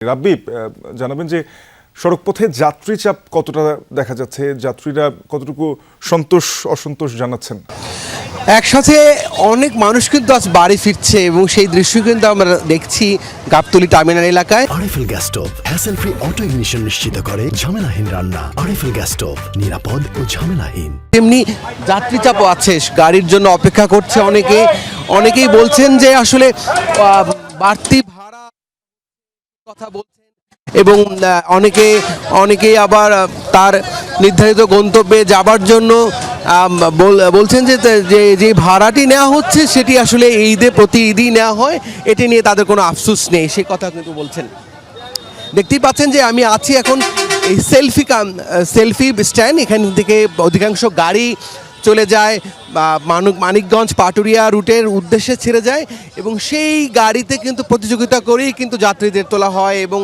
রাব্বি, জানাবেন যে সড়কপথে যাত্রী চাপ কতটা দেখা যাচ্ছে, যাত্রীরা কতটুকু সন্তোষ অসন্তোষ জানাচ্ছেন? একসাথে অনেক মানুষ কিন্তু আজ বাড়ি ফিরছে এবং সেই দৃশ্য কিন্তু আমরা দেখছি গাবতলী টার্মিনাল এলাকায়। RFL gas stove hassle free auto ignition নিশ্চিত করে ঝামেলাহীন রান্না। আরএফএল গ্যাস স্টোভ নিরাপদ ও ঝামেলাহীন। তেমনি যাত্রী চাপও আছে, গাড়ির জন্য অপেক্ষা করছে অনেকেই বলছেন যে আসলে বাড়তি ভাড়া কথা বলছেন এবং অনেকেই আবার তার নির্ধারিত গন্তব্যে যাবার জন্য বলছেন যে ভাড়াটি নেওয়া হচ্ছে সেটি আসলে প্রতি ঈদই নেওয়া হয়, এটি নিয়ে তাদের কোনো আফসোস নেই, সে কথা কিন্তু বলছেন। দেখতেই পাচ্ছেন যে আমি আছি এখন এই সেলফি স্ট্যান্ড, এখান থেকে অধিকাংশ গাড়ি চলে যায় মানিকগঞ্জ পাটুরিয়া রুটের উদ্দেশ্যে ছেড়ে যায় এবং সেই গাড়িতে কিন্তু প্রতিযোগিতা করেই কিন্তু যাত্রীদের তোলা হয় এবং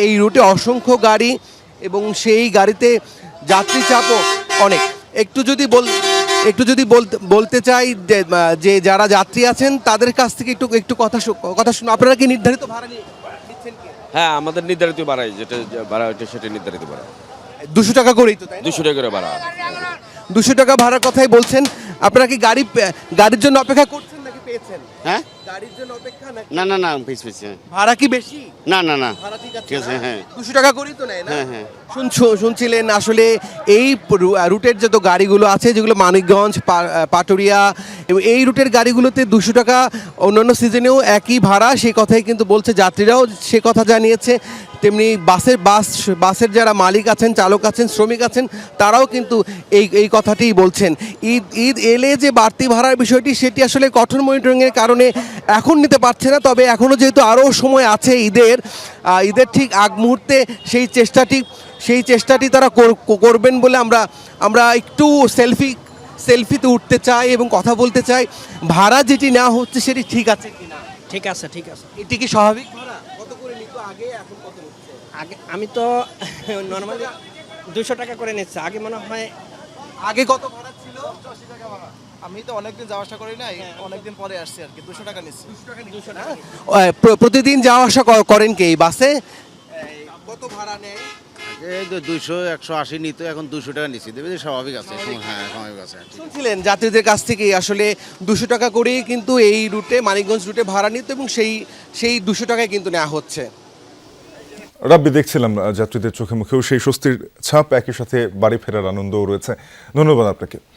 এই রুটে অসংখ্য গাড়ি এবং সেই গাড়িতে যাত্রী চাপও অনেক। একটু যদি বলতে চাই যে যারা যাত্রী আছেন তাদের কাছ থেকে একটু কথা শুনুন। আপনারা কি নির্ধারিত ভাড়া নিচ্ছেন কি? হ্যাঁ, আমাদের নির্ধারিত ভাড়াই, যেটা ভাড়া হচ্ছে সেটা নির্ধারিত ভাড়া। 200 টাকা করেই তো, তাই 200 টাকা করে ভাড়া। 200 টাকা ভাড়ার কথাই বলছেন। আপনারা কি গাড়ির জন্য অপেক্ষা করছেন নাকি পেয়েছেন? হ্যাঁ, গাড়ির জন্য অপেক্ষা নাকি? না পেয়েছি। ভাড়া কি বেশি? না ভাড়া ঠিক ঠিক আছে, হ্যাঁ। 200 টাকা করেই তো নেয় না? হ্যাঁ। শুনছিলেন আসলে এই রুটের যত গাড়িগুলো আছে, যেগুলো মানিকগঞ্জ পাটুরিয়া এবং এই রুটের গাড়িগুলোতে 200 টাকা, অন্যান্য সিজনেও একই ভাড়া, সেই কথাই কিন্তু বলছে যাত্রীরাও, সে কথা জানিয়েছে। তেমনি বাসের যারা মালিক আছেন, চালক আছেন, শ্রমিক আছেন, তারাও কিন্তু এই কথাটিই বলছেন। ঈদ এলে যে বাড়তি ভাড়ার বিষয়টি, সেটি আসলে কঠোর মনিটরিংয়ের কারণে এখন নিতে পারছে না, তবে এখনও যেহেতু আরও সময় আছে ঈদের ঠিক আগ মুহূর্তে সেই চেষ্টাটি তারা করবেন বলে আমরা একটু সেলফিতে উঠতে চাই এবং কথা বলতে চাই। ভাড়া যেটি নেওয়া হচ্ছে সেটি ঠিক আছে কিনা? ঠিক আছে। এটি কি স্বাভাবিক ভাড়া? কত করে নিত আগে, এখন কত নিচ্ছে? আগে আমি তো নর্মালি 200 টাকা করে নিচ্ছি, আগে মনে হয়। আগে কত ভাড়া ছিল? 80 টাকা ভাড়া। আমি তো অনেকদিন যাওয়া আসা করি নাই, অনেকদিন পরে আসছি আর কি। 200 টাকা নিচ্ছি। প্রতিদিন যাওয়া আসা করেন কি এই বাসে? কত ভাড়া নেয়? 200 180 নিত, এখন 200 টাকা নিচ্ছি, দেবে স্বাভাবিক আছে। হ্যাঁ, স্বাভাবিক আছে। শুনছিলেন যাত্রীদের কাছ থেকে আসলে 200 টাকা করেই কিন্তু এই রুটে, মানিকগঞ্জ রুটে ভাড়া নিত এবং সেই 200 টাকায় কিন্তু নেওয়া হচ্ছে। রাব্বি, দেখছিলাম যাত্রীদের চোখে মুখেও সেই স্বস্তির ছাপ, একই সাথে বাড়ি ফেরার আনন্দও রয়েছে। ধন্যবাদ আপনাকে।